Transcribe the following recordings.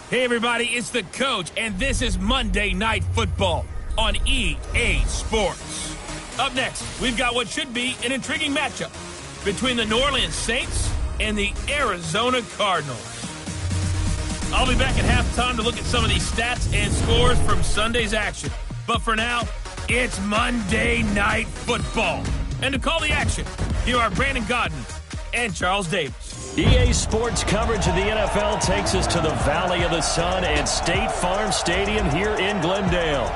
Hey everybody, it's the Coach, and this is Monday Night Football on EA Sports. Up next, we've got what should be an intriguing matchup between the New Orleans Saints and the Arizona Cardinals. I'll be back at halftime to look at some of these stats and scores from Sunday's action. But for now, it's Monday Night Football. And to call the action, here are Brandon Godden and Charles Davis. EA Sports coverage of the NFL takes us to the Valley of the Sun at State Farm Stadium here in Glendale.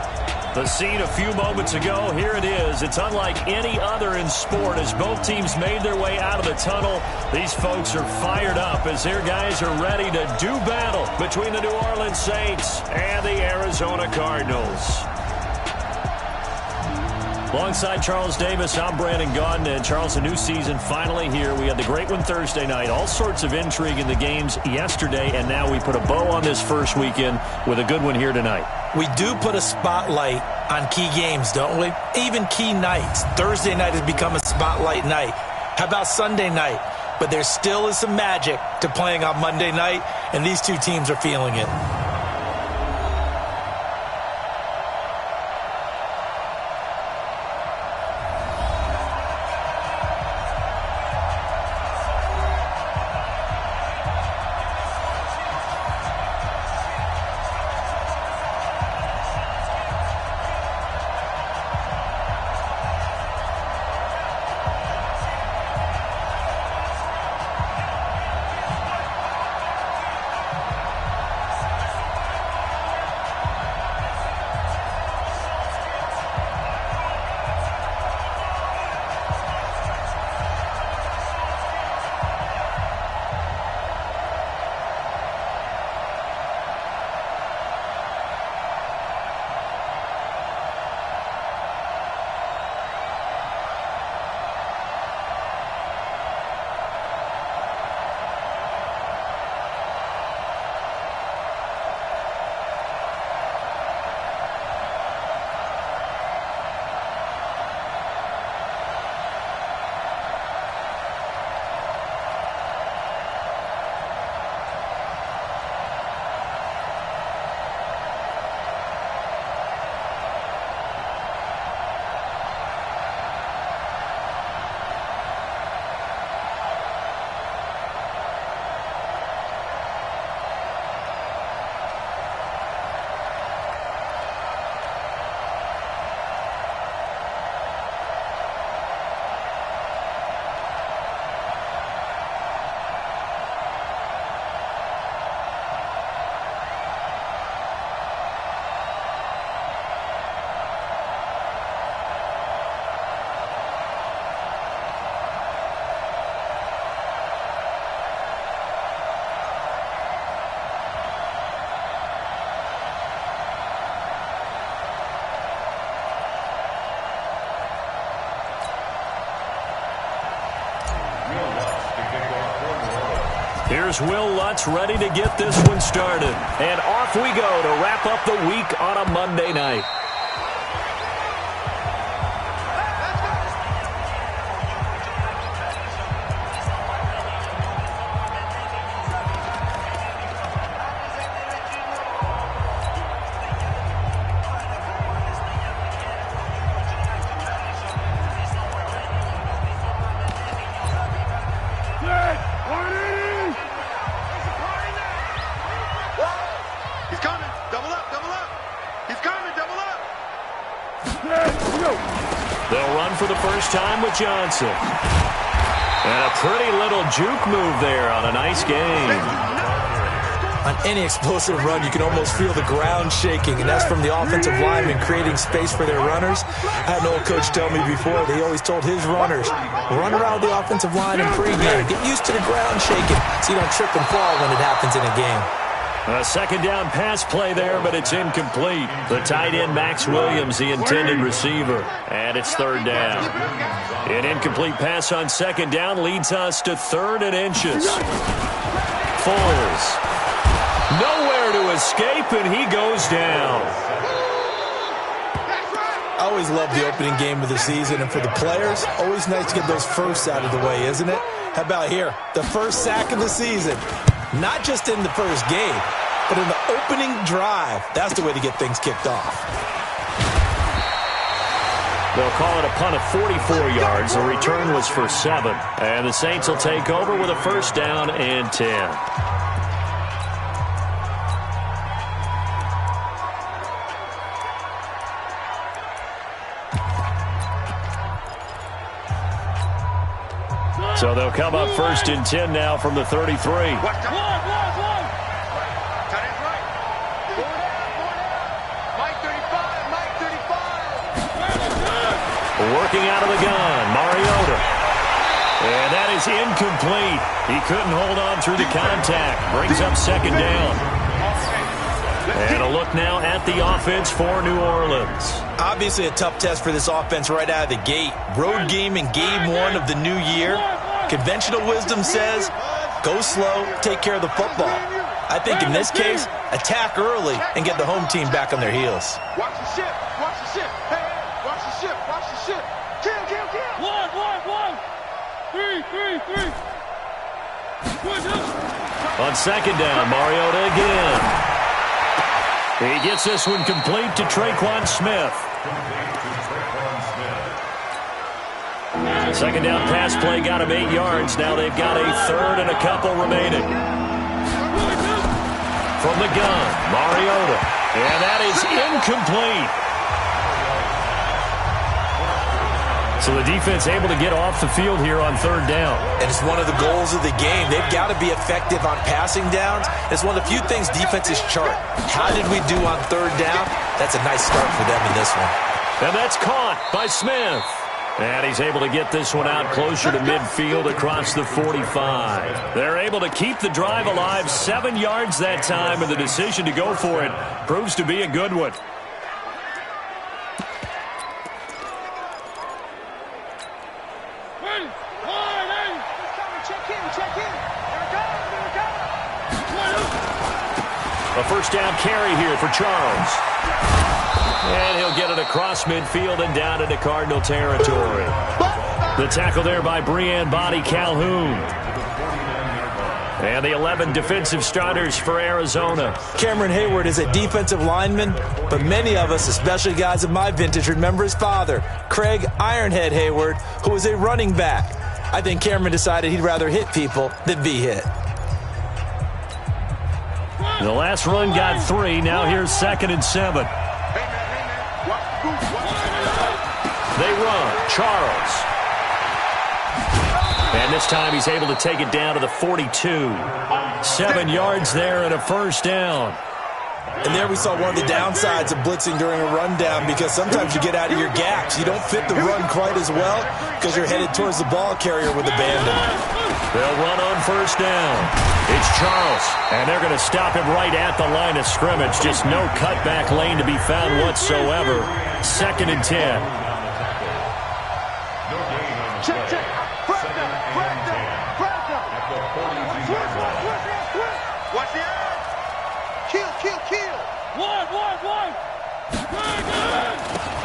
The scene a few moments ago, here it is. It's unlike any other in sport as both teams made their way out of the tunnel. These folks are fired up as their guys are ready to do battle between the New Orleans Saints and the Arizona Cardinals. Alongside Charles Davis, I'm Brandon Godden. And Charles, a new season finally here. We had the great one Thursday night. All sorts of intrigue in the games yesterday, and now we put a bow on this first weekend with a good one here tonight. We do put a spotlight on key games, don't we? Even key nights. Thursday night has become a spotlight night. How about Sunday night? But there still is some magic to playing on Monday night, and these two teams are feeling it. Here's Will Lutz ready to get this one started. And off we go to wrap up the week on a Monday night. They'll run for the first time with Johnson. And a pretty little juke move there on a nice game. On any explosive run, you can almost feel the ground shaking, and that's from the offensive linemen creating space for their runners. I had an old coach tell me before, they always told his runners, run around the offensive line in pregame. Get used to the ground shaking so you don't trip and fall when it happens in a game. A second down pass play there, but it's incomplete. The tight end, Max Williams, the intended receiver. And it's third down. An incomplete pass on second down leads us to 3rd and inches. Foles. Nowhere to escape, and he goes down. I always love the opening game of the season, and for the players, always nice to get those firsts out of the way, isn't it? How about here? The first sack of the season. Not just in the first game, But in the opening drive, that's the way to get things kicked off. They'll call it a punt of 44 yards. The return was for 7. And the Saints will take over with a first down and 10. So they'll come up first and 10 now from the 33. Working out of the gun, Mariota. And that is incomplete. He couldn't hold on through the contact. Brings up second down. And a look now at the offense for New Orleans. Obviously a tough test for this offense right out of the gate. Road game in game 1 of the new year. Conventional wisdom says, go slow, take care of the football. I think in this case, attack early and get the home team back on their heels. Watch the ship. Watch the ship. Hey, watch the ship. Watch the ship. Kill. 1. 3. On second down, Mariota again. He gets this one complete to Traquan Smith. Second down pass play got him 8 yards. Now they've got a third and a couple remaining. From the gun, Mariota. And that is incomplete. So the defense able to get off the field here on third down. And it's one of the goals of the game. They've got to be effective on passing downs. It's one of the few things defenses chart. How did we do on third down? That's a nice start for them in this one. And that's caught by Smith. And he's able to get this one out closer to midfield across the 45. They're able to keep the drive alive 7 yards that time, and the decision to go for it proves to be a good one. A first down carry here for Charles. And he'll get it across midfield and down into Cardinal territory. The tackle there by Breanne Body Calhoun. And the 11 defensive starters for Arizona. Cameron Hayward is a defensive lineman, but many of us, especially guys of my vintage, remember his father, Craig Ironhead Hayward, who was a running back. I think Cameron decided he'd rather hit people than be hit. The last run got 3. Now here's 2nd and 7. They run. Charles. And this time he's able to take it down to the 42. 7 yards there and a first down. And there we saw one of the downsides of blitzing during a rundown, because sometimes you get out of your gaps. You don't fit the run quite as well because you're headed towards the ball carrier with abandon. They'll run on first down. It's Charles, and they're going to stop him right at the line of scrimmage. Just no cutback lane to be found whatsoever. 2nd and 10. Check. Press down. Watch the eye. Kill. One.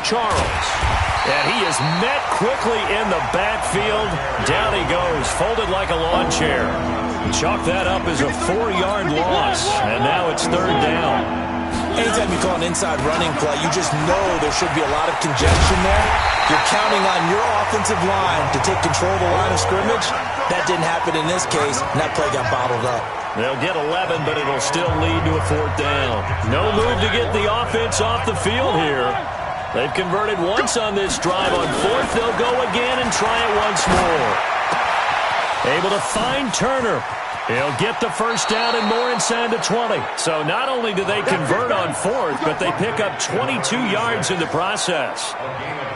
Charles. And he is met quickly in the backfield. Down he goes, folded like a lawn chair. Chalk that up as a 4-yard loss. And now it's third down. Anytime you call an inside running play, you just know there should be a lot of congestion there. You're counting on your offensive line to take control of the line of scrimmage. That didn't happen in this case, and that play got bottled up. They'll get 11, but it'll still lead to a 4th down. No move to get the offense off the field here. They've converted once on this drive. On 4th, they'll go again and try it once more. Able to find Turner. He'll get the first down and more inside the 20. So not only do they convert on 4th, but they pick up 22 yards in the process.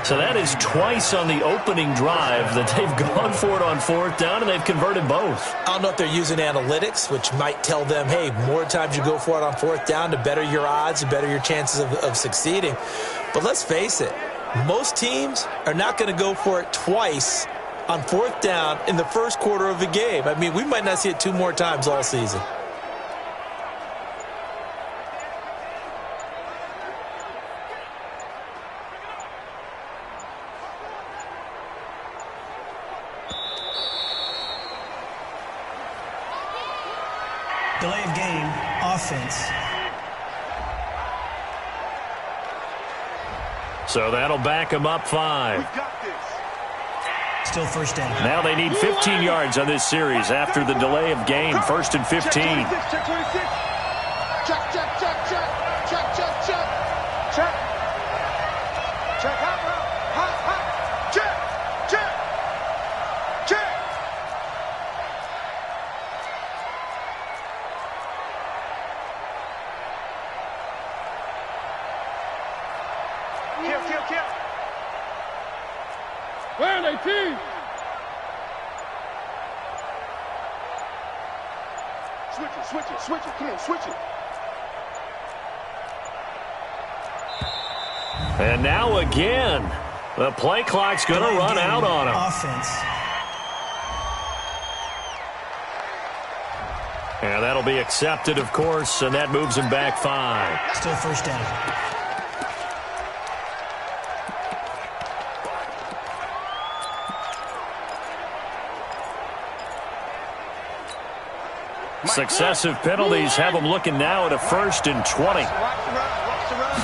So that is twice on the opening drive that they've gone for it on 4th down, and they've converted both. I don't know if they're using analytics, which might tell them, hey, more times you go for it on 4th down, the better your odds, the better your chances of succeeding. But let's face it, most teams are not going to go for it twice on 4th down in the first quarter of the game. I mean, we might not see it 2 more times all season. Delay of game offense. So that'll back them up 5. We got this. Still first down. Now they need 15 yards on this series after the delay of game. First and 15. Check 26, check 26. Check, check, check, check. Check, check, check. Check. Check, hot, hot, hot. Check, check. Check. Kill, kill, kill. Where are they, team? Switch it, switch it, switch it. Come on, switch it. And now again, the play clock's going to run out on him. Offense. And that'll be accepted, of course, and that moves him back 5. Still first down. Successive penalties have them looking now at a 1st and 20. Watch the run, watch the run.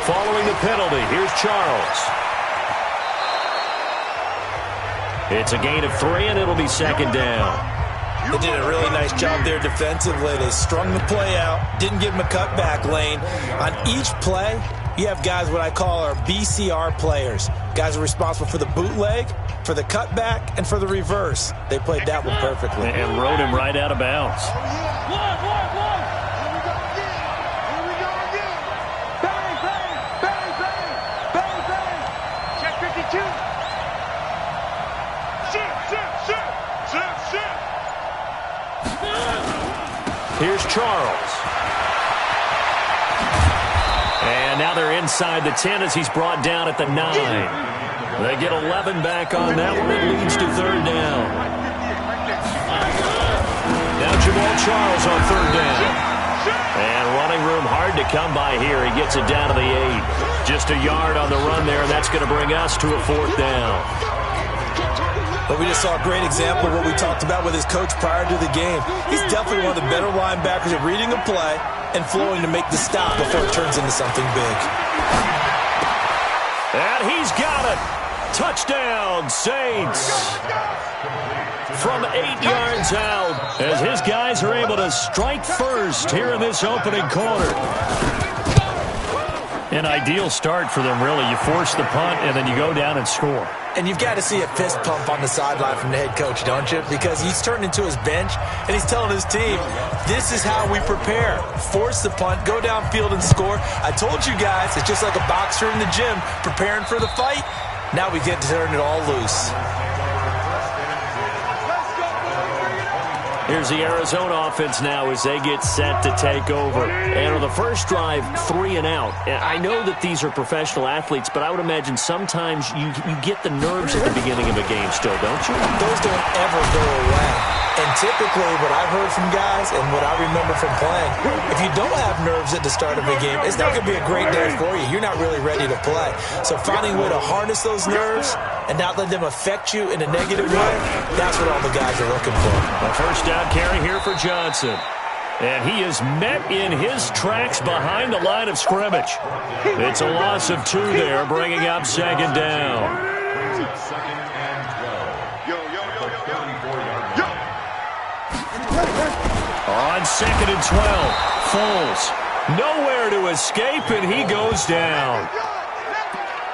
Following the penalty, here's Charles. It's a gain of 3, and it'll be 2nd down. They did a really nice job there defensively. They strung the play out, didn't give him a cutback lane. On each play, you have guys what I call our BCR players. Guys are responsible for the bootleg, for the cutback, and for the reverse. They played that one perfectly. And rode him right out of bounds. One. Here we go again. Here we go again. Bang, bang, bang, bang, bang, bang. Check 52. Shit. Here's Charles. And now they're inside the 10 as he's brought down at the 9. They get 11 back on that one. It leads to 3rd down. Now Jamal Charles on 3rd down. And running room hard to come by here. He gets it down to the 8. Just a yard on the run there, and that's going to bring us to a 4th down. But we just saw a great example of what we talked about with his coach prior to the game. He's definitely one of the better linebackers at reading a play and flowing to make the stop before it turns into something big. And he's got it. Touchdown, Saints. From 8 yards out as his guys are able to strike first here in this opening quarter. An ideal start for them, really. You force the punt, and then you go down and score. And you've got to see a fist pump on the sideline from the head coach, don't you? Because he's turned into his bench, and he's telling his team, this is how we prepare. Force the punt, go downfield and score. I told you guys, it's just like a boxer in the gym preparing for the fight. Now we get to turn it all loose. Here's the Arizona offense now as they get set to take over. And on the first drive, 3 and out. And I know that these are professional athletes, but I would imagine sometimes you get the nerves at the beginning of a game still, don't you? Those don't ever go away. And typically what I've heard from guys and what I remember from playing, if you don't have nerves at the start of a game, it's not going to be a great day for you. You're not really ready to play. So finding a way to harness those nerves and not let them affect you in a negative way, that's what all the guys are looking for. A first down carry here for Johnson. And he is met in his tracks behind the line of scrimmage. It's a loss of 2 there, bringing up 2nd down. On 2nd and 12, Foles nowhere to escape, and he goes down.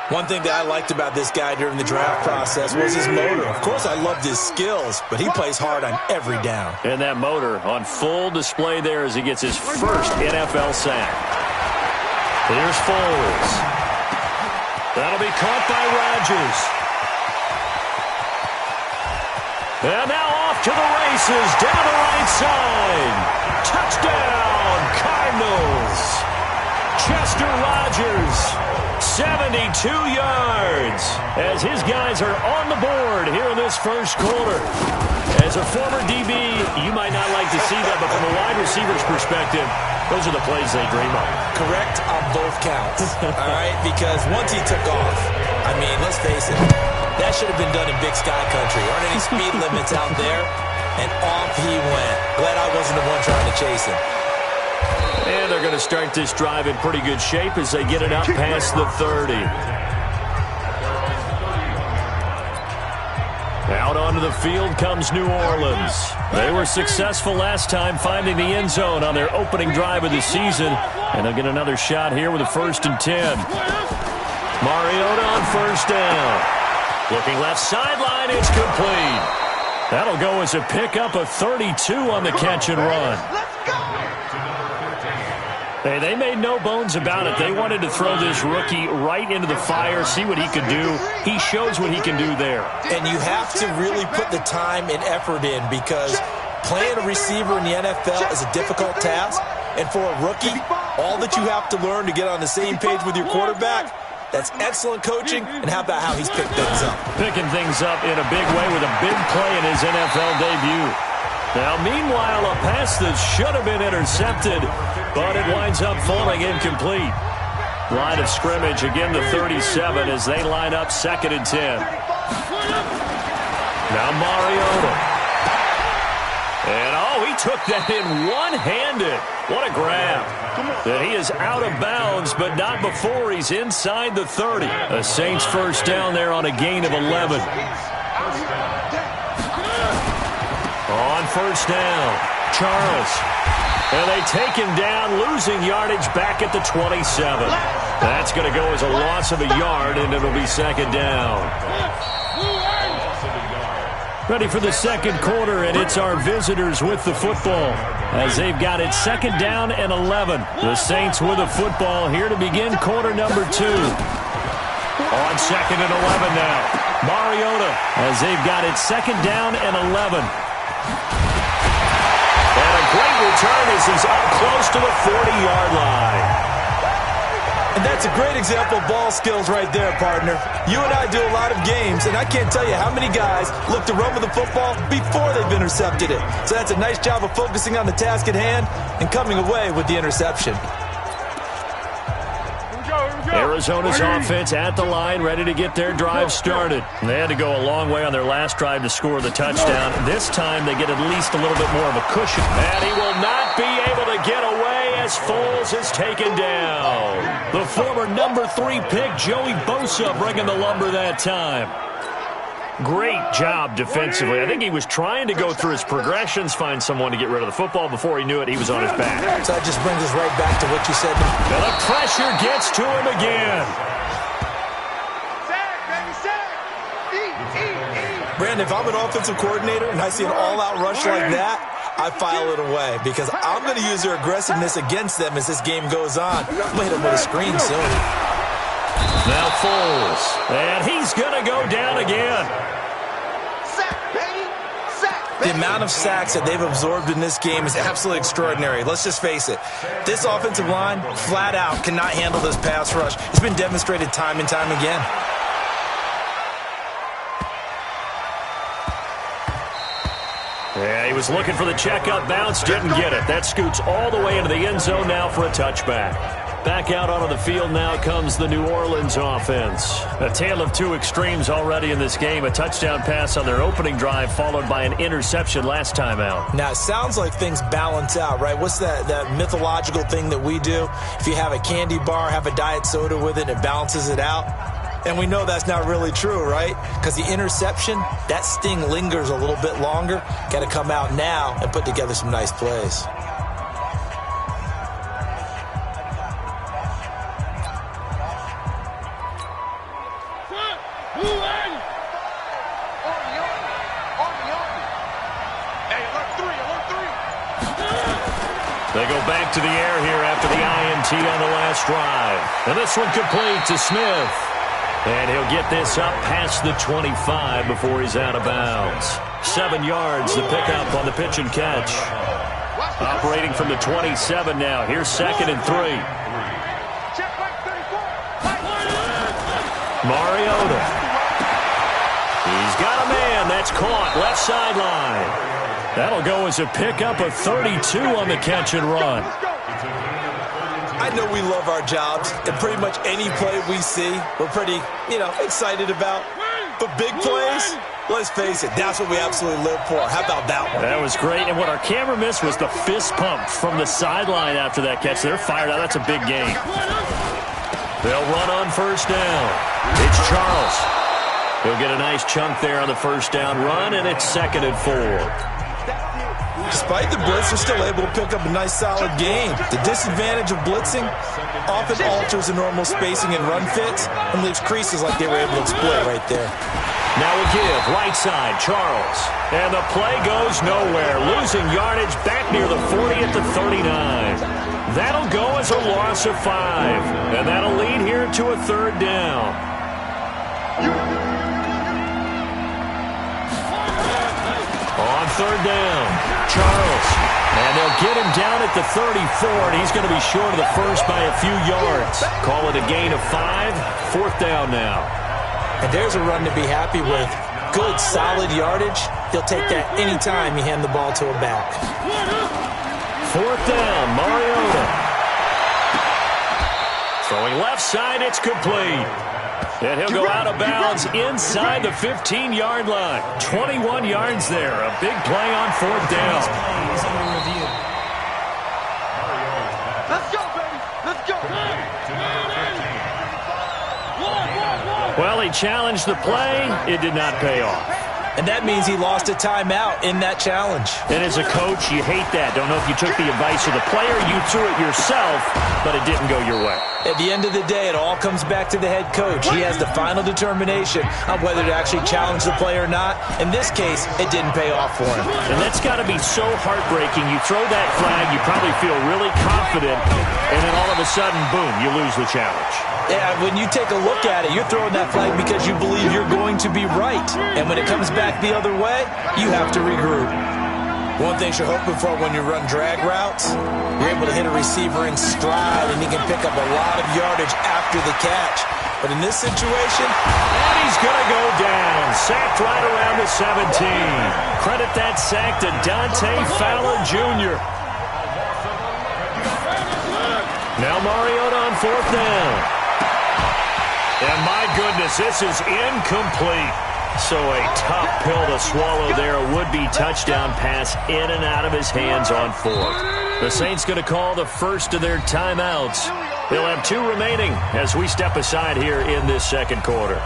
One thing that I liked about this guy during the draft process was his motor. Of course, I loved his skills, but he plays hard on every down. And that motor on full display there as he gets his first NFL sack. Here's Foles. That'll be caught by Rodgers. And now off to the races, down the right side. Touchdown, Cardinals. Chester Rogers, 72 yards, as his guys are on the board here in this first quarter. As a former DB, you might not like to see that, but from a wide receiver's perspective, those are the plays they dream of. Correct on both counts, all right? Because once he took off, I mean, let's face it, that should have been done in Big Sky Country. Aren't any speed limits out there? And off he went. Glad I wasn't the one trying to chase him. And they're going to start this drive in pretty good shape as they get it up past the 30. Out onto the field comes New Orleans. They were successful last time finding the end zone on their opening drive of the season. And they'll get another shot here with a 1st and 10. Mariota on 1st down. Looking left sideline, it's complete. That'll go as a pickup of 32 on the catch and run. Hey, they made no bones about it. They wanted to throw this rookie right into the fire, see what he could do. He shows what he can do there. And you have to really put the time and effort in because playing a receiver in the NFL is a difficult task. And for a rookie, all that you have to learn to get on the same page with your quarterback, that's excellent coaching. And how about how he's picked things up? Picking things up in a big way with a big play in his NFL debut. Now, meanwhile, a pass that should have been intercepted, but it winds up falling incomplete. Line of scrimmage, again, the 37 as they line up 2nd and 10. Now Mariota. And, he took that in one-handed. What a grab. And he is out of bounds, but not before he's inside the 30. A Saints 1st down there on a gain of 11. On 1st down, Charles. And they take him down, losing yardage back at the 27. That's going to go as a loss of a yard, and it'll be 2nd down. Ready for the 2nd quarter, and it's our visitors with the football as they've got it 2nd down and 11. The Saints with a football here to begin quarter number 2. On 2nd and 11 now, Mariota as they've got it 2nd down and 11. And a great return as he's up close to the 40-yard line. And that's a great example of ball skills right there, partner. You and I do a lot of games, and I can't tell you how many guys look to run with the football before they've intercepted it. So that's a nice job of focusing on the task at hand and coming away with the interception. Arizona's offense at the line, ready to get their drive started. They had to go a long way on their last drive to score the touchdown. This time they get at least a little bit more of a cushion. And he will not be able to get away as Foles is taken down. The former number 3 pick, Joey Bosa, bringing the lumber that time. Great job defensively. I think he was trying to go through his progressions, find someone to get rid of the football. Before he knew it, he was on his back. So that just brings us right back to what you said. And the pressure gets to him again. Brandon, if I'm an offensive coordinator and I see an all-out rush like that, I file it away because I'm going to use their aggressiveness against them as this game goes on. I'm going to hit them with a screen soon. Now Foles, and he's going to go down again. The amount of sacks that they've absorbed in this game is absolutely extraordinary. Let's just face it. This offensive line, flat out, cannot handle this pass rush. It's been demonstrated time and time again. Yeah, he was looking for the checkup bounce, didn't get it. That scoots all the way into the end zone now for a touchback. Back out onto the field now comes the New Orleans offense. A tale of two extremes already in this game. A touchdown pass on their opening drive followed by an interception last time out. Now, it sounds like things balance out, right? What's that mythological thing that we do? If you have a candy bar, have a diet soda with it, it balances it out. And we know that's not really true, right? Because the interception, that sting lingers a little bit longer. Got to come out now and put together some nice plays. They go back to the air here after the INT on the last drive. And this one complete to Smith. And he'll get this up past the 25 before he's out of bounds. 7 yards, the pickup on the pitch and catch. Operating from the 27 now. Here's 2nd and 3. Mariota. He's got a man. That's caught. Left sideline. That'll go as a pickup of 32 on the catch and run. I know we love our jobs, and pretty much any play we see, we're pretty, excited about. But big plays, Let's face it, that's what we absolutely live for. How about that one? That was great, and what our camera missed was the fist pump from the sideline after that catch. They're fired out. That's a big gain. They'll run on first down. It's Charles. He'll get a nice chunk there on the first down run, and it's 2nd and 4. Despite the blitz, they're still able to pick up a nice solid gain. The disadvantage of blitzing often alters the normal spacing and run fits and leaves creases like they were able to exploit right there. Now a give, right side, Charles. And the play goes nowhere, losing yardage back near the 40 at the 39. That'll go as a loss of 5, and that'll lead here to a 3rd down. On 3rd down, Charles. And they'll get him down at the 34, and he's going to be short of the first by a few yards. Call it a gain of 5, 4th down now. And there's a run to be happy with. Good, solid yardage. He'll take that any time you hand the ball to a back. 4th down, Mariota. Throwing left side, it's complete. And he'll go out of bounds inside the 15-yard line. 21 yards there. A big play on 4th down. Let's go, baby. Let's go. Well, he challenged the play. It did not pay off. And that means he lost a timeout in that challenge. And as a coach, you hate that. Don't know if you took the advice of the player, you threw it yourself, but it didn't go your way. At the end of the day, it all comes back to the head coach. He has the final determination on whether to actually challenge the play or not. In this case, it didn't pay off for him. And that's got to be so heartbreaking. You throw that flag, you probably feel really confident, and then all of a sudden, boom, you lose the challenge. Yeah, when you take a look at it, you're throwing that flag because you believe you're going to be right. And when it comes back the other way, you have to regroup. One thing you're hoping for when you run drag routes, you're able to hit a receiver in stride, and he can pick up a lot of yardage after the catch. But in this situation, and he's going to go down. Sacked right around the 17. Credit that sack to Dante Fowler Jr. Now Mariota on 4th down. And my goodness, this is incomplete. So a tough pill to swallow there. A would-be touchdown pass in and out of his hands on 4th. The Saints going to call the first of their timeouts. They'll have 2 remaining as we step aside here in this 2nd quarter.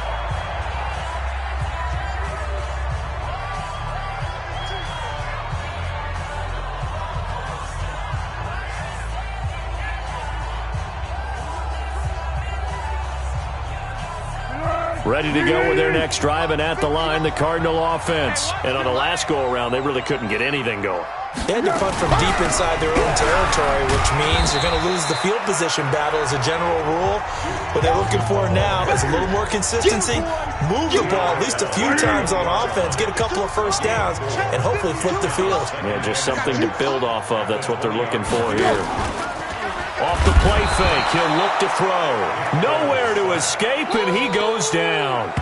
Ready to go with their next drive, and at the line, the Cardinal offense. And on the last go-around, they really couldn't get anything going. They had to punt from deep inside their own territory, which means you're going to lose the field position battle as a general rule. What they're looking for now is a little more consistency, move the ball at least a few times on offense, get a couple of first downs, and hopefully flip the field. Yeah, just something to build off of. That's what they're looking for here. Off the play fake, he'll look to throw. Nowhere to escape, and he goes down.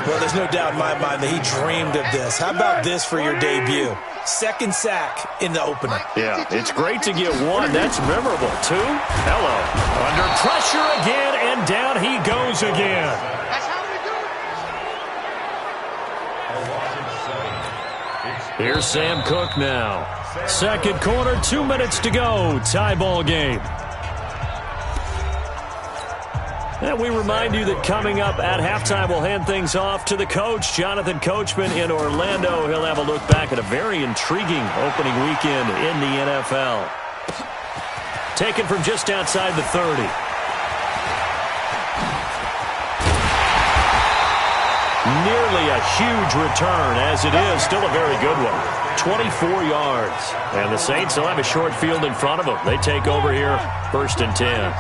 Well, there's no doubt in my mind that he dreamed of this. How about this for your debut? 2nd sack in the opener. Yeah, it's great to get 1. That's memorable. 2, hello. Under pressure again, and down he goes again. Here's Sam Cook now. 2nd quarter, 2 minutes to go. Tie ball game. And we remind you that coming up at halftime, we'll hand things off to the coach, Jonathan Coachman in Orlando. He'll have a look back at a very intriguing opening weekend in the NFL. Taken from just outside the 30. Nearly a huge return, as it is. Still a very good one. 24 yards. And the Saints will have a short field in front of them. They take over here, 1st and 10.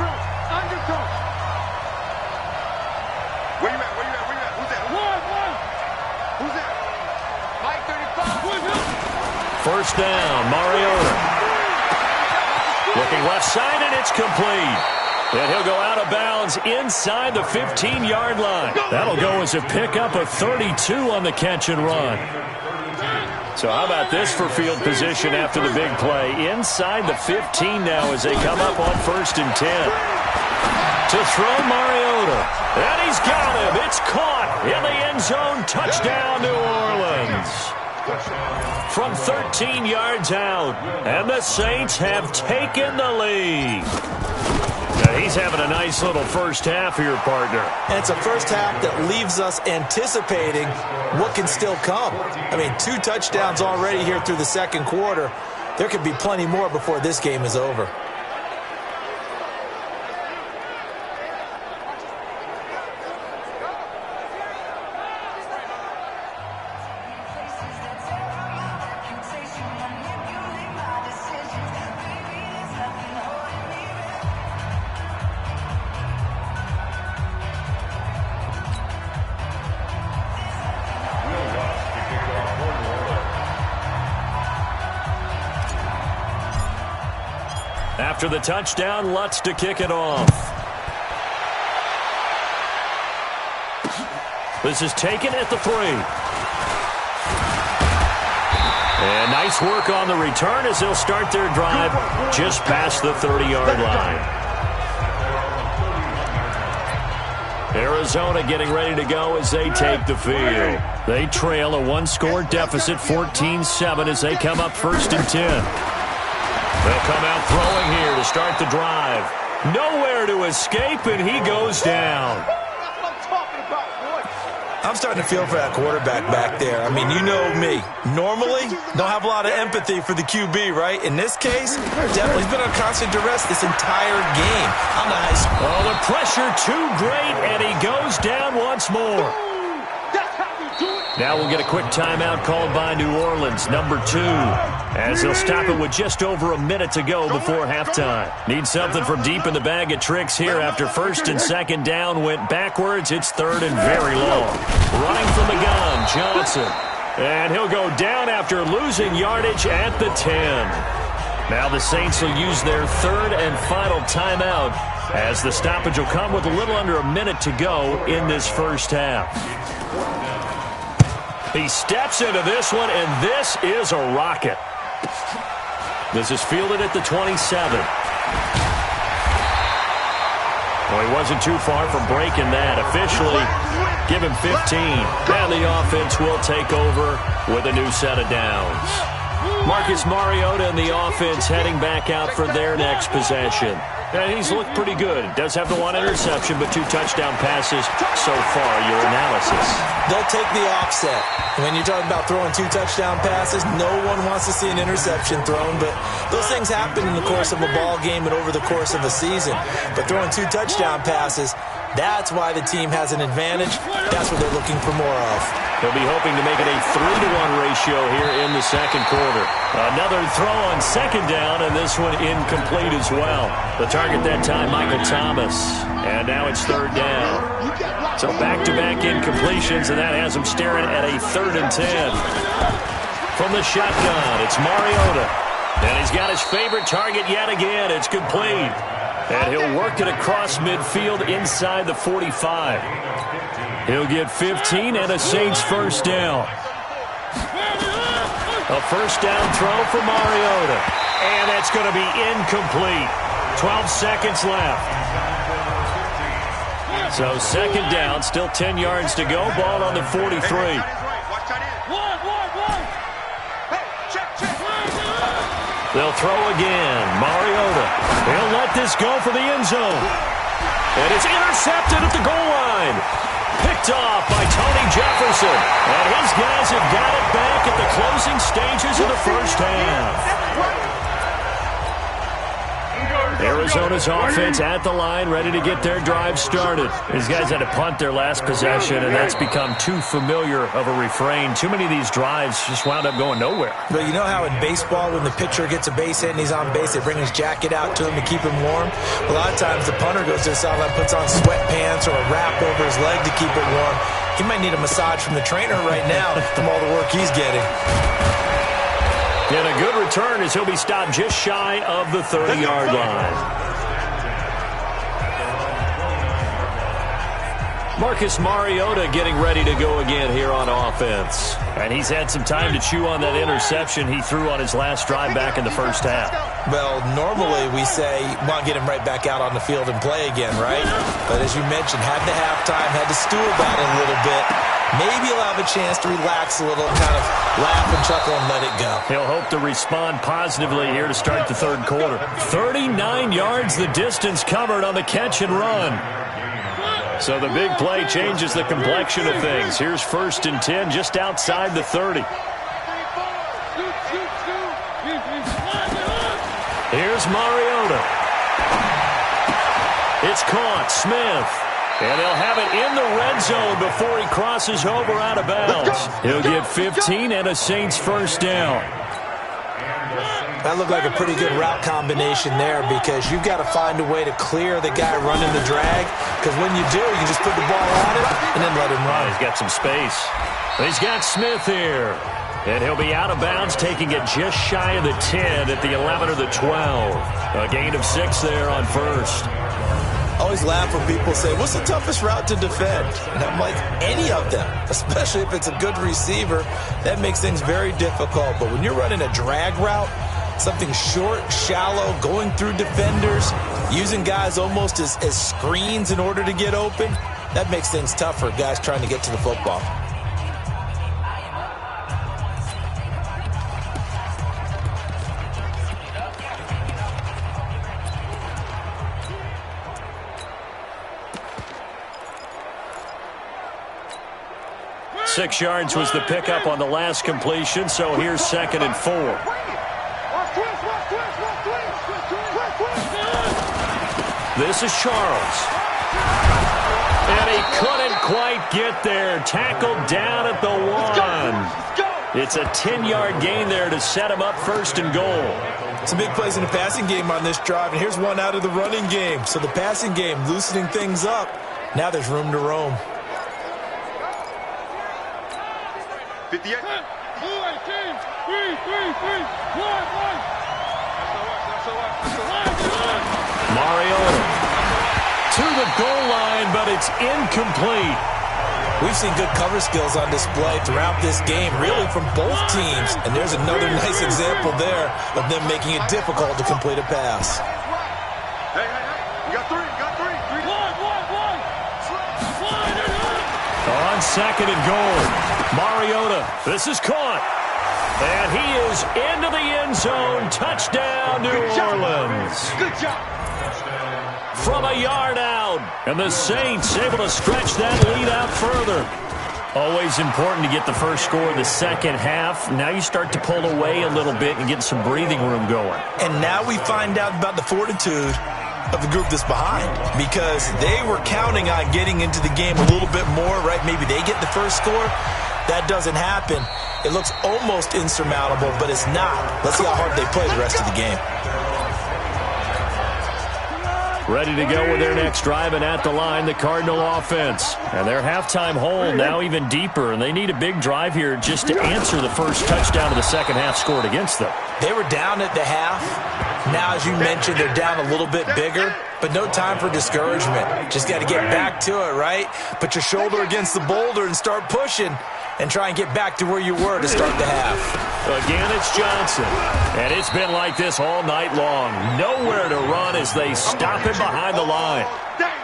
First down, Mariota. Looking left side, and it's complete. And he'll go out of bounds inside the 15-yard line. That'll go as a pickup of 32 on the catch and run. So how about this for field position after the big play? Inside the 15 now as they come up on 1st and 10. To throw Mariota. And he's got him. It's caught in the end zone. Touchdown, New Orleans. From 13 yards out, and the Saints have taken the lead. Now, he's having a nice little first half here, partner. And it's a first half that leaves us anticipating what can still come. I mean, 2 touchdowns already here through the second quarter. There could be plenty more before this game is over. After the touchdown, Lutz to kick it off. This is taken at the 3. And nice work on the return as they'll start their drive just past the 30-yard line. Arizona getting ready to go as they take the field. They trail a 1-score deficit, 14-7, as they come up 1st and 10. They'll come out throwing here to start the drive. Nowhere to escape, and he goes down. I'm starting to feel for that quarterback back there. I mean, you know me. Normally, don't have a lot of empathy for the QB, right? In this case, definitely he's been on constant duress this entire game. Oh, the pressure too great, and he goes down once more. Now we'll get a quick timeout called by New Orleans, number 2, as they'll stop it with just over a minute to go before halftime. Need something from deep in the bag of tricks here after 1st and 2nd down went backwards. It's 3rd and very long. Running from the gun, Johnson. And he'll go down after losing yardage at the 10. Now the Saints will use their 3rd and final timeout as the stoppage will come with a little under a minute to go in this first half. He steps into this one, and this is a rocket. This is fielded at the 27. Well, he wasn't too far from breaking that. Officially, give him 15. And the offense will take over with a new set of downs. Marcus Mariota and the offense heading back out for their next possession. And he's looked pretty good. Does have the 1 interception, but 2 touchdown passes so far. Your analysis. They'll take the offset. When you're talking about throwing 2 touchdown passes, no one wants to see an interception thrown, but those things happen in the course of a ball game and over the course of a season. But throwing 2 touchdown passes, that's why the team has an advantage. That's what they're looking for more of. They'll be hoping to make it a 3-to-1 ratio here in the second quarter. Another throw on 2nd down, and this one incomplete as well. The target that time, Michael Thomas. And now it's 3rd down. So back-to-back incompletions, and that has them staring at a 3rd and 10. From the shotgun, it's Mariota. And he's got his favorite target yet again. It's complete. And he'll work it across midfield inside the 45. He'll get 15 and a Saints first down. A first down throw for Mariota. And that's going to be incomplete. 12 seconds left. So 2nd down, still 10 yards to go. Ball on the 43. They'll throw again. Mariota. He'll let this go for the end zone. And it's intercepted at the goal line. Picked off by Tony Jefferson. And his guys have got it back at the closing stages of the first half. Arizona's offense at the line, ready to get their drive started. These guys had to punt their last possession, and that's become too familiar of a refrain. Too many of these drives just wound up going nowhere. But you know how in baseball, when the pitcher gets a base hit and he's on base, they bring his jacket out to him to keep him warm? A lot of times the punter goes to the sideline, puts on sweatpants or a wrap over his leg to keep it warm. He might need a massage from the trainer right now from all the work he's getting. And a good return as he'll be stopped just shy of the 30-yard line. Marcus Mariota getting ready to go again here on offense. And he's had some time to chew on that interception he threw on his last drive back in the first half. Well, normally we say, want to get him right back out on the field and play again, right? But as you mentioned, had the halftime, had to stew about it a little bit. maybe he'll have a chance to relax a little, kind of laugh and chuckle and let it go. He'll hope to respond positively here to start the third quarter. 39 yards the distance covered on the catch and run. So the big play changes the complexion of things. Here's 1st and 10 just outside the 30. Here's Mariota. It's caught. Smith. And they'll have it in the red zone before he crosses over out of bounds. He'll get 15 and a Saints first down. That looked like a pretty good route combination there because you've got to find a way to clear the guy running the drag, because when you do, you can just put the ball on it and then let him run. He's got some space. He's got Smith here. And he'll be out of bounds, taking it just shy of the 10 at the 11 or the 12. A gain of 6 there on first. I always laugh when people say, what's the toughest route to defend? And I'm like, any of them, especially if it's a good receiver. That makes things very difficult. But when you're running a drag route, something short, shallow, going through defenders, using guys almost as screens in order to get open, that makes things tough for guys trying to get to the football. Six yards was the pickup on the last completion, so here's 2nd and 4. This is Charles. And he couldn't quite get there. Tackled down at the 1. It's a 10-yard gain there to set him up 1st and goal. Some big plays in the passing game on this drive, and here's one out of the running game. So the passing game loosening things up. Now there's room to roam. 58. Mariota to the goal line, but it's incomplete. We've seen good cover skills on display throughout this game, really from both teams. And there's another nice example there of them making it difficult to complete a pass. Hey, you got 3, On 2nd and goal, Mariota, this is caught. And he is into the end zone. Touchdown, New Orleans. Good job. From a yard out. And the Saints able to stretch that lead out further. Always important to get the first score of the second half. Now you start to pull away a little bit and get some breathing room going. And now we find out about the fortitude of the group that's behind, because they were counting on getting into the game a little bit more, right? Maybe they get the first score. That doesn't happen. It looks almost insurmountable, but it's not. Let's see how hard they play the rest of the game. Ready to go with their next drive, and at the line, the Cardinal offense. And their halftime hole now even deeper, and they need a big drive here just to answer the first touchdown of the second half scored against them. They were down at the half. Now, as you mentioned, they're down a little bit bigger, but no time for discouragement. Just got to get back to it, right? Put your shoulder against the boulder and start pushing, and try and get back to where you were to start the half. Again, it's Johnson. And it's been like this all night long. Nowhere to run as they stop him behind the line.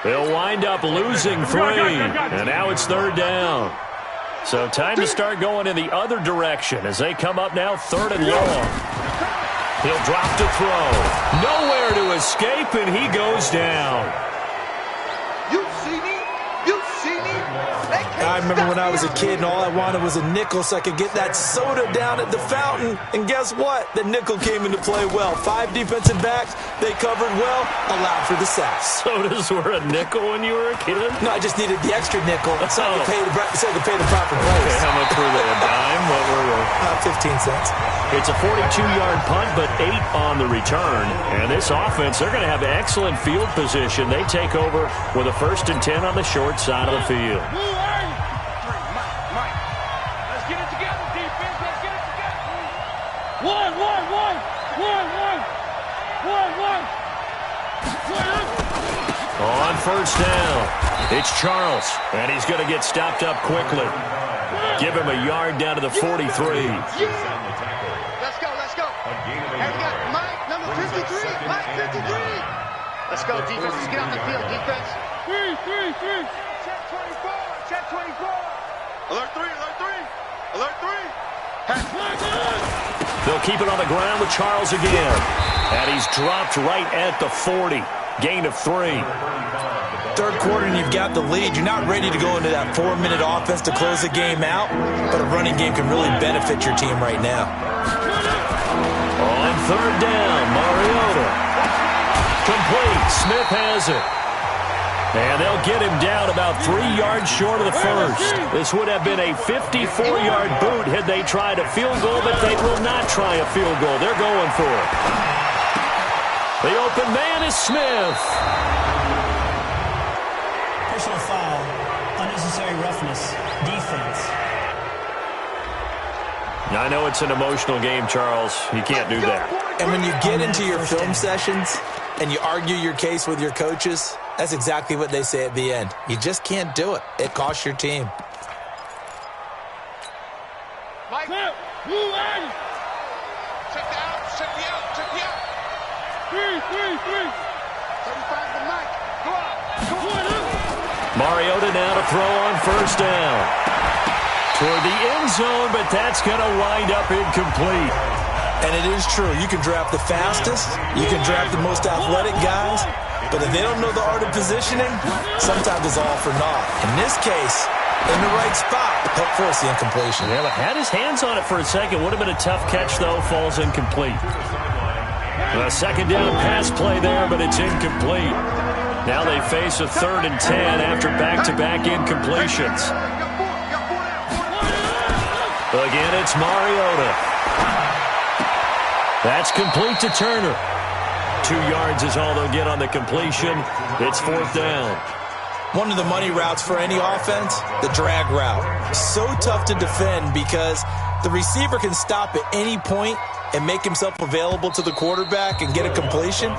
They'll wind up losing 3. And now it's 3rd down. So time to start going in the other direction as they come up now 3rd and long. He'll drop to throw. Nowhere to escape, and he goes down. You see me? You see me? I remember when I was a kid and all I wanted was a nickel so I could get that soda down at the fountain. And guess what? The nickel came into play well. 5 defensive backs, they covered well, allowed for the sacks. Sodas were a nickel when you were a kid? No, I just needed the extra nickel so I could pay the proper price. Okay, how much were they? A dime? What were they? 15 cents. It's a 42-yard punt, but 8 on the return. And this offense, they're going to have excellent field position. They take over with a 1st and 10 on the short side of the field. On 1st down, it's Charles, and he's going to get stopped up quickly. Give him a yard down to the 43. Let's go. Hey, we got Mike, number 53. Mike, 53. Let's go, defense. Let's get on the field, defense. 3. Check 24. Alert 3, alert 3. Alert 3. They'll keep it on the ground with Charles again. And he's dropped right at the 40. Gain of 3. Third quarter and you've got the lead. You're not ready to go into that 4-minute offense to close the game out, but a running game can really benefit your team right now. On third down, Mariota. Complete. Smith has it. And they'll get him down about 3 yards short of the first. This would have been a 54-yard boot had they tried a field goal, but they will not try a field goal. They're going for it. The open man is Smith. Personal foul, unnecessary roughness, defense. I know it's an emotional game, Charles. You can't do that. And when you get into your film sessions and you argue your case with your coaches, that's exactly what they say at the end. You just can't do it. It costs your team. Mike, move in. Check the out, check the out, check the out. 3. 35 to Mike. Go out. Mariota now to throw on first down. Toward the end zone, but that's going to wind up incomplete. And it is true. You can draft the fastest. You can draft the most athletic guys. But if they don't know the art of positioning, sometimes it's all for naught. In this case, in the right spot, help force the incompletion. Yeah, but had his hands on it for a second. Would have been a tough catch, though. Falls incomplete. A second down pass play there, but it's incomplete. Now they face a 3rd and 10 after back-to-back incompletions. Again, it's Mariota. That's complete to Turner. 2 yards is all they'll get on the completion. It's 4th down. One of the money routes for any offense, the drag route. So tough to defend because the receiver can stop at any point and make himself available to the quarterback and get a completion.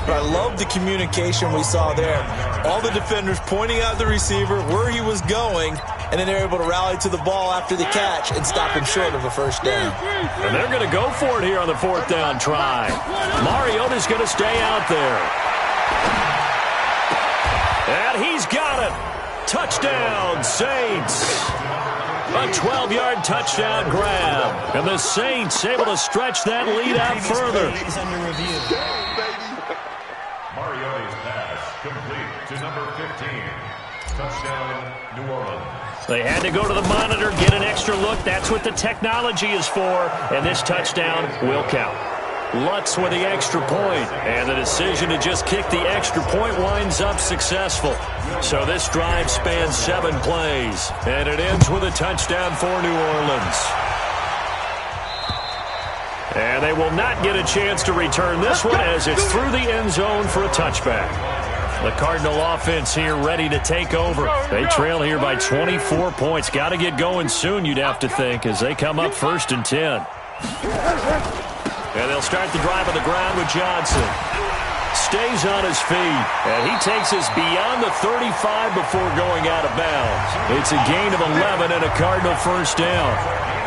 But I love the communication we saw there. All the defenders pointing out the receiver, where he was going, and then they're able to rally to the ball after the catch and stop him short of a first down. And they're going to go for it here on the 4th down try. Mariota's going to stay out there. And he's got it. Touchdown, Saints. A 12-yard touchdown grab. And the Saints able to stretch that lead out further. Mariota's pass complete to number 15. Touchdown, New Orleans. They had to go to the monitor, get an extra look. That's what the technology is for. And this touchdown will count. Lutz with the extra point, and the decision to just kick the extra point winds up successful. So this drive spans 7 plays, and it ends with a touchdown for New Orleans. And they will not get a chance to return this one as it's through the end zone for a touchback. The Cardinal offense here ready to take over. They trail here by 24 points. Got to get going soon, you'd have to think, as they come up 1st and 10. And they'll start the drive on the ground with Johnson. Stays on his feet, and he takes us beyond the 35 before going out of bounds. It's a gain of 11 and a Cardinal first down.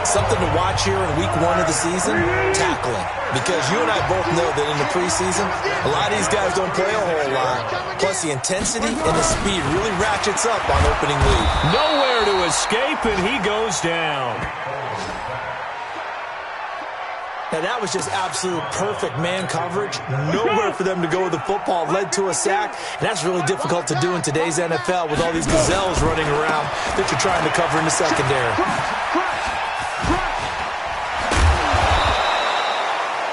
Something to watch here in week 1 of the season, tackling. Because you and I both know that in the preseason, a lot of these guys don't play a whole lot. Plus the intensity and the speed really ratchets up on opening week. Nowhere to escape, and he goes down. Now, that was just absolute perfect man coverage. Nowhere for them to go with the football. Led to a sack. And that's really difficult to do in today's NFL with all these gazelles running around that you're trying to cover in the secondary.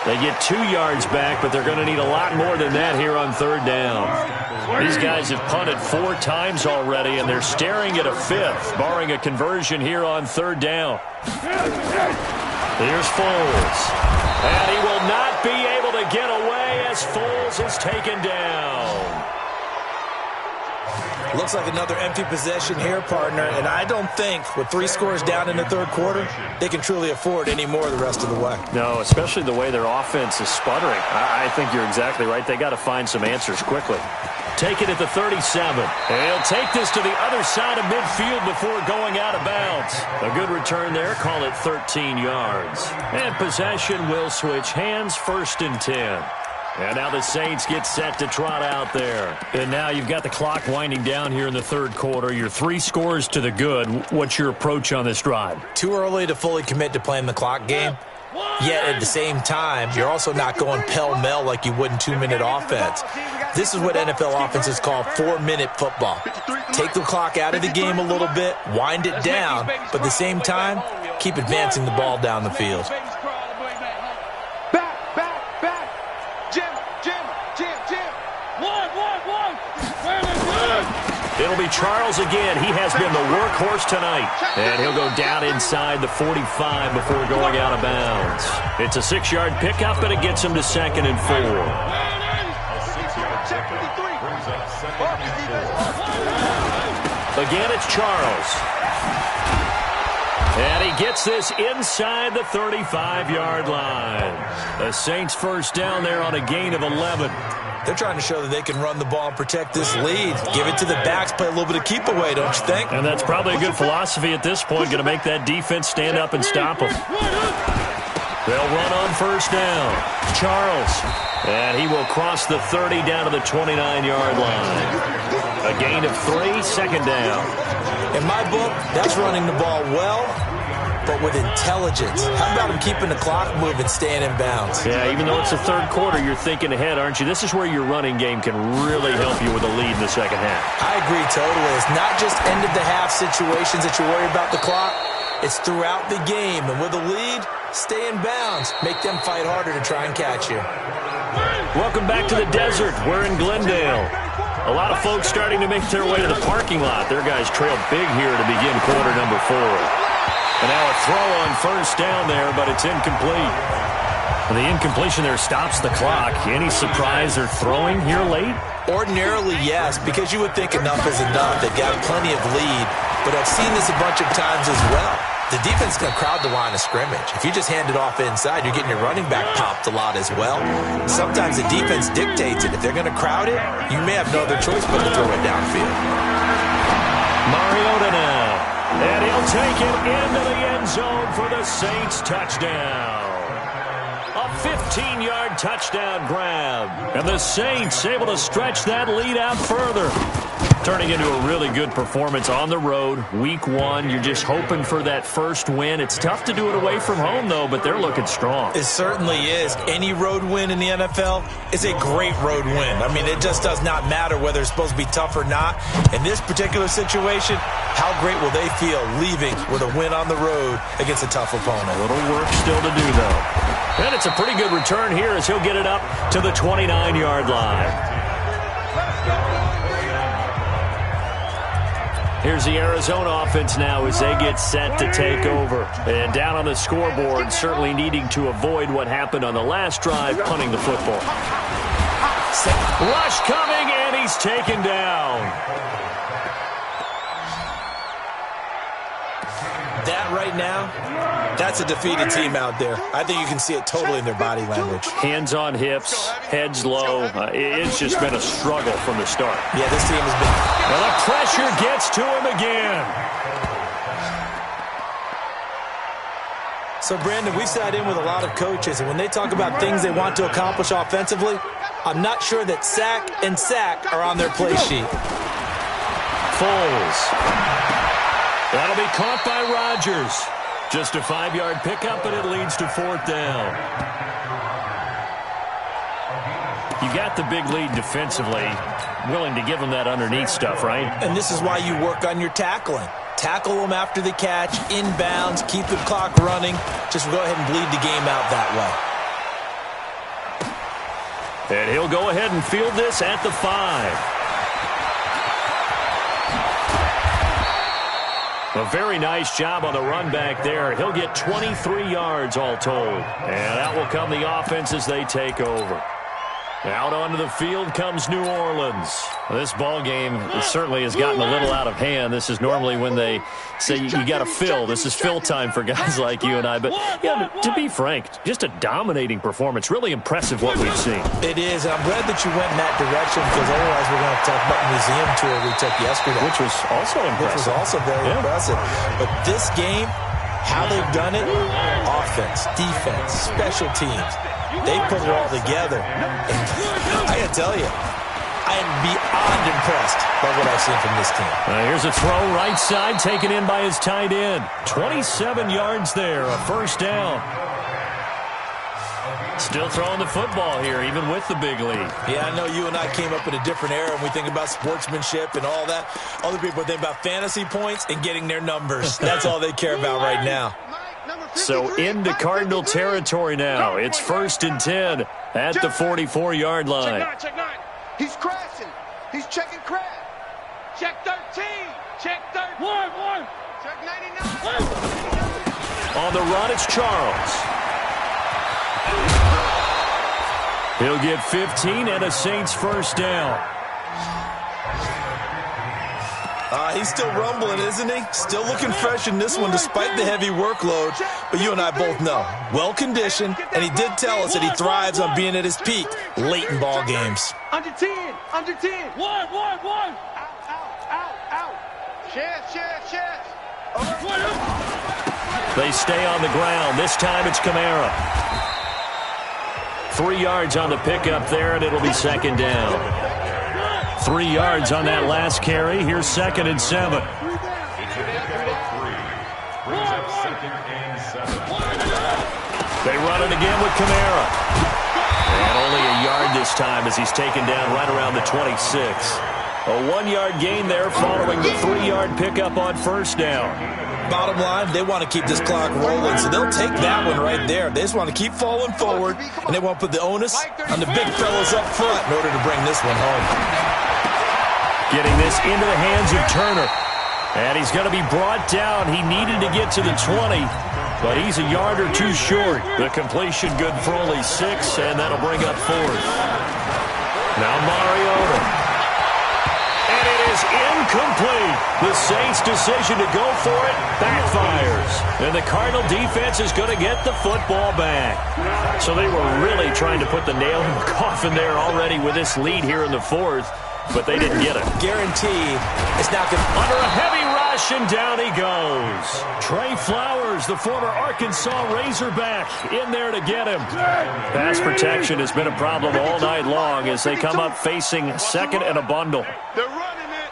They get 2 yards back, but they're going to need a lot more than that here on 3rd down. These guys have punted 4 times already, and they're staring at a 5th, barring a conversion here on 3rd down. Here's Foles. And he will not be able to get away as Foles is taken down. Looks like another empty possession here, partner. And I don't think, with 3 scores down in the 3rd quarter, they can truly afford any more the rest of the way. No, especially the way their offense is sputtering. I think you're exactly right. They got to find some answers quickly. Take it at the 37. And he'll take this to the other side of midfield before going out of bounds. A good return there. Call it 13 yards. And possession will switch hands, 1st and 10. And now the Saints get set to trot out there. And now you've got the clock winding down here in the third quarter. You're 3 scores to the good. What's your approach on this drive? Too early to fully commit to playing the clock game. Yet at the same time, you're also not going pell-mell like you would in 2-minute offense. This is what NFL offenses call 4-minute football. Take the clock out of the game a little bit, wind it down, but at the same time, keep advancing the ball down the field. It'll be Charles again. He has been the workhorse tonight. And he'll go down inside the 45 before going out of bounds. It's a 6-yard pickup, and it gets him to 2nd and 4. Again, it's Charles. And he gets this inside the 35-yard line. The Saints first down there on a gain of 11. They're trying to show that they can run the ball and protect this lead. Give it to the backs, play a little bit of keep away, don't you think? And that's probably a good philosophy at this point, going to make that defense stand up and stop them. They'll run on first down. Charles. And he will cross the 30 down to the 29-yard line. A gain of 3, 2nd down. In my book, that's running the ball well, but with intelligence. How about him keeping the clock moving, staying in bounds? Yeah, even though it's the third quarter, you're thinking ahead, aren't you? This is where your running game can really help you with a lead in the second half. I agree totally. It's not just end-of-the-half situations that you worry about the clock. It's throughout the game. And with a lead, stay in bounds. Make them fight harder to try and catch you. Welcome back to the desert. We're in Glendale. A lot of folks starting to make their way to the parking lot. Their guys trail big here to begin quarter number 4. And now a throw on first down there, but it's incomplete. The incompletion there stops the clock. Any surprise they're throwing here late? Ordinarily, yes, because you would think enough is enough. They've got plenty of lead, but I've seen this a bunch of times as well. The defense is going to crowd the line of scrimmage. If you just hand it off inside, you're getting your running back popped a lot as well. Sometimes the defense dictates it. If they're going to crowd it, you may have no other choice but to throw it downfield. Mariota now. And he'll take it into the end zone for the Saints touchdown. A 15-yard touchdown grab. And the Saints able to stretch that lead out further. Turning into a really good performance on the road. Week 1, you're just hoping for that first win. It's tough to do it away from home, though, but they're looking strong. It certainly is. Any road win in the NFL is a great road win. I mean, it just does not matter whether it's supposed to be tough or not. In this particular situation, how great will they feel leaving with a win on the road against a tough opponent? A little work still to do, though. And it's a pretty good return here as he'll get it up to the 29-yard line. Here's the Arizona offense now as they get set to take over. And down on the scoreboard, certainly needing to avoid what happened on the last drive, punting the football. Rush coming, and he's taken down. That right now, that's a defeated team out there. I think you can see it totally in their body language. Hands on hips, heads low. It's just been a struggle from the start. Yeah, this team has been... Well, the pressure gets to him again. So, Brandon, we've sat in with a lot of coaches, and when they talk about things they want to accomplish offensively, I'm not sure that sack and sack are on their play sheet. Foles. That'll be caught by Rodgers. Just a 5-yard pickup, and it leads to 4th down. You got the big lead defensively, willing to give them that underneath stuff, right? And this is why you work on your tackling. Tackle them after the catch, inbounds, keep the clock running. Just go ahead and bleed the game out that way. And he'll go ahead and field this at the 5. A very nice job on the run back there. He'll get 23 yards all told. And out will come the offense as they take over. Out onto the field comes New Orleans. This ball game certainly has gotten a little out of hand. This is normally when they say you got to fill. This is fill time for guys like you and I. But yeah, to be frank, just a dominating performance. Really impressive what we've seen. It is. I'm glad that you went in that direction because otherwise we're going to talk about the museum tour we took yesterday. Which was also impressive. Which was also very impressive. But this game, How they've done it? Offense, defense, special teams. They put it all together. And I got to tell you, I am beyond impressed by what I've seen from this team. Here's a throw right side taken in by his tight end. 27 yards there, a first down. Still throwing the football here, even with the big lead. Yeah, I know you and I came up in a different era, and we think about sportsmanship and all that. Other people think about fantasy points and getting their numbers. That's all they care about right now. So into Cardinal territory now. It's 1st and 10 at the 44-yard line. Check 9. He's crashing. He's checking crash. Check 13. Check 13. One. Check 99. On the run, it's Charles. He'll get 15 and a Saints first down. He's still rumbling, isn't he? Still looking fresh in this one despite the heavy workload. But you and I both know, well-conditioned, and he did tell us that he thrives on being at his peak late in ball games. Under 10. One. Out. Chest. They stay on the ground. This time it's Kamara. 3 yards on the pickup there, and it'll be second down. 3 yards on that last carry. Here's 2nd and 7. They run it again with Kamara. And only a yard this time as he's taken down right around the 26. A 1-yard gain there following the 3-yard pickup on first down. Bottom line, they want to keep this clock rolling, so they'll take that one right there. They just want to keep falling forward, and they want to put the onus on the big fellas up front in order to bring this one home. Getting this into the hands of Turner. And he's going to be brought down. He needed to get to the 20, but he's a yard or two short. The completion good for only 6, and that'll bring up 4th. Now Mariota. And it is incomplete. The Saints' decision to go for it backfires. And the Cardinal defense is going to get the football back. So they were really trying to put the nail in the coffin there already with this lead here in the 4th. But they didn't get it. Guaranteed it's not going to... Under a heavy rush, and down he goes. Trey Flowers, the former Arkansas Razorback, in there to get him. Pass protection has been a problem all night long as they come up facing 2nd and a bundle. They're running it.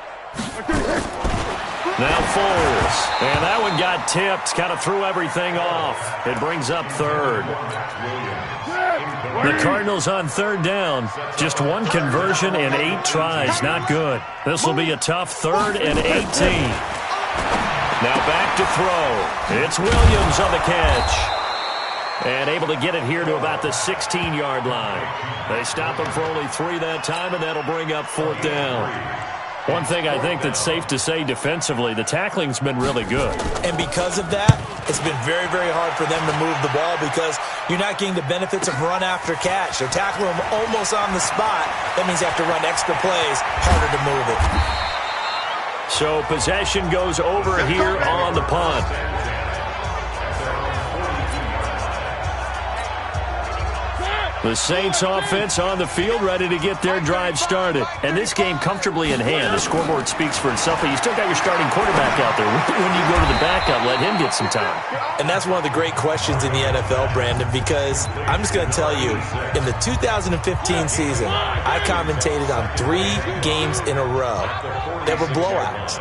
Now Foles. And that one got tipped. Kind of threw everything off. It brings up 3rd. The Cardinals on 3rd down. Just 1 conversion and 8 tries. Not good. This will be a tough 3rd and 18. Now back to throw. It's Williams on the catch. And able to get it here to about the 16-yard line. They stop him for only 3 that time, and that'll bring up 4th down. One thing I think that's safe to say defensively, the tackling's been really good. And because of that, it's been very, very hard for them to move the ball because you're not getting the benefits of run after catch. They're tackling them almost on the spot. That means they have to run extra plays, harder to move it. So possession goes over here on the punt. The Saints offense on the field, ready to get their drive started. And this game comfortably in hand. The scoreboard speaks for itself, but you still got your starting quarterback out there. When you go to the backup, let him get some time. And that's one of the great questions in the NFL, Brandon, because I'm just going to tell you, in the 2015 season, I commentated on 3 games in a row that were blowouts.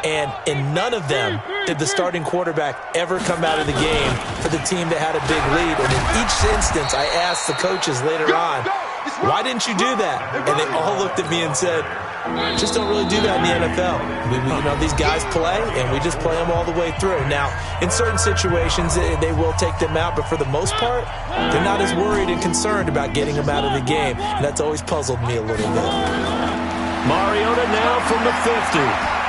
And in none of them did the starting quarterback ever come out of the game for the team that had a big lead. And in each instance, I asked the coaches later on, why didn't you do that? And they all looked at me and said, just don't really do that in the NFL. These guys play, and we just play them all the way through. Now, in certain situations, they will take them out, but for the most part, they're not as worried and concerned about getting them out of the game. And that's always puzzled me a little bit. Mariota now from the 50.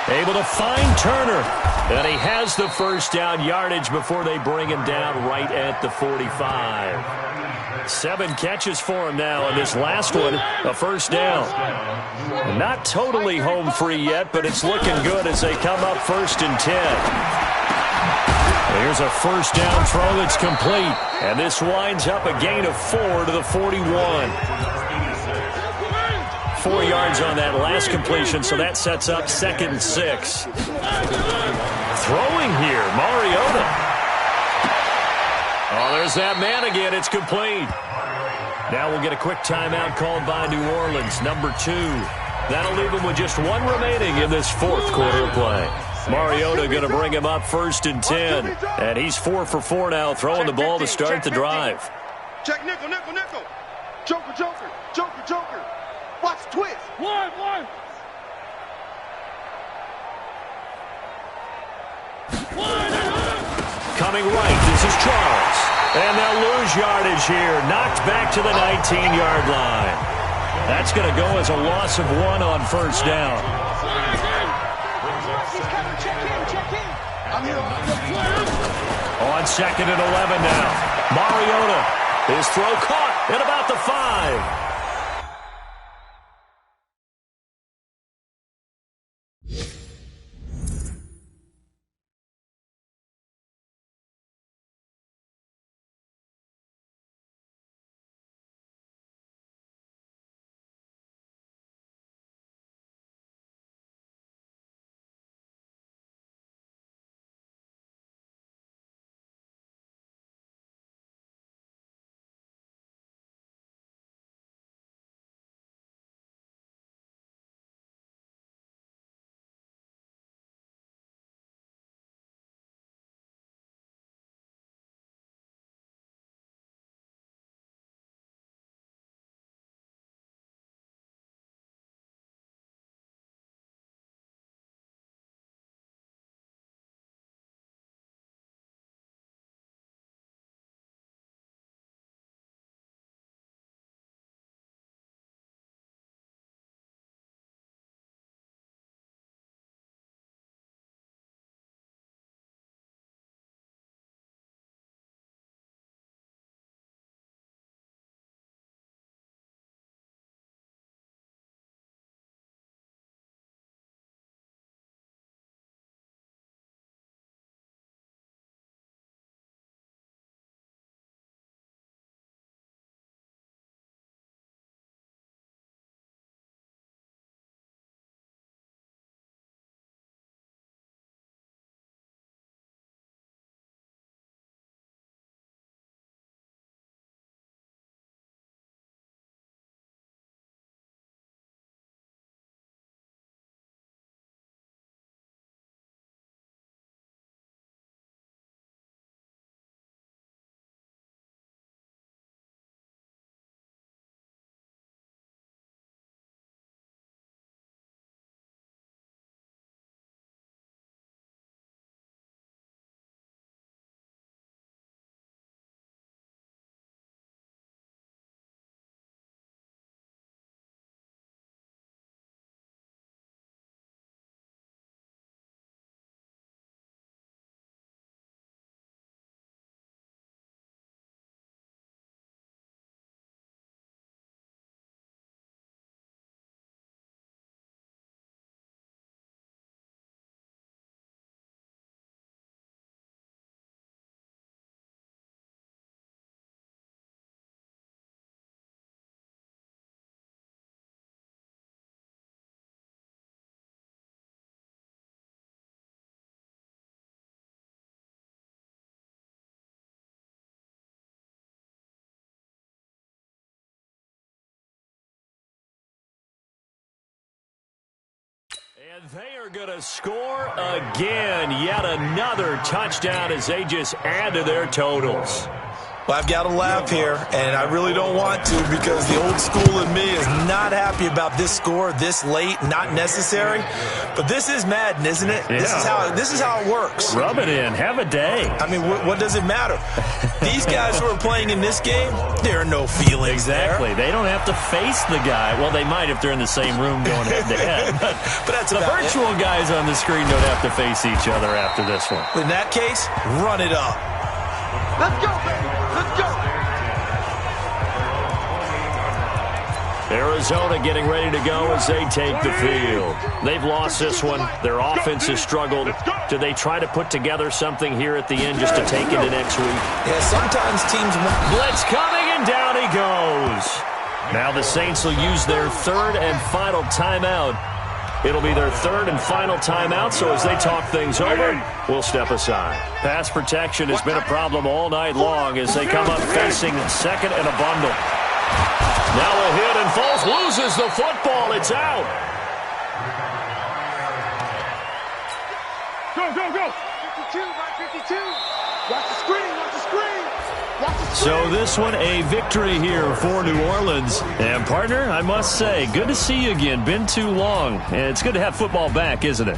Able to find Turner. And he has the first down yardage before they bring him down right at the 45. 7 catches for him now, and this last one, a first down. Not totally home free yet, but it's looking good as they come up 1st and 10. Here's a first down throw that's complete. And this winds up a gain of 4 to the 41. 4 yards on that last completion, so that sets up 2nd and 6. Throwing here, Mariota. Oh, there's that man again. It's complete. Now we'll get a quick timeout called by New Orleans, number 2. That'll leave him with just 1 remaining in this 4th quarter of play. Mariota going to bring him up 1st and 10. And he's 4 for 4 now, throwing the ball to start the drive. Check nickel, nickel, nickel. Joker, joker, joker, joker. Watch twist. One. Coming right, this is Charles. And they'll lose yardage here. Knocked back to the 19-yard line. That's going to go as a loss of 1 on 1st down. On 2nd and 11 now. Mariota. His throw caught at about the 5. And they are going to score again. Yet another touchdown as they just add to their totals. Well, I've got to laugh here, and I really don't want to because the old school in me is not happy about this score this late, not necessary. But this is Madden, isn't it? Yeah. This is how it works. Rub it in. Have a day. I mean, what does it matter? These guys who are playing in this game, there are no feelings Exactly. there. They don't have to face the guy. Well, they might if they're in the same room going head-to-head. But that's the about virtual guys on the screen don't have to face each other after this one. In that case, run it up. Let's go, baby. Let's go. Arizona getting ready to go as they take the field. They've lost this one. Their offense has struggled. Do they try to put together something here at the end just to take into next week? Yeah, sometimes teams... Blitz coming, and down he goes. Now the Saints will use their third and final timeout. It'll be their third and final timeout, so as they talk things over, we'll step aside. Pass protection has been a problem all night long as they come up facing second and a bundle. Now a hit, and Foles loses the football. It's out. Go, go, go. 52, right 52. Watch the screen, watch the screen. So this one a victory here for New Orleans. And partner, I must say, good to see you again. Been too long. And it's good to have football back, isn't it?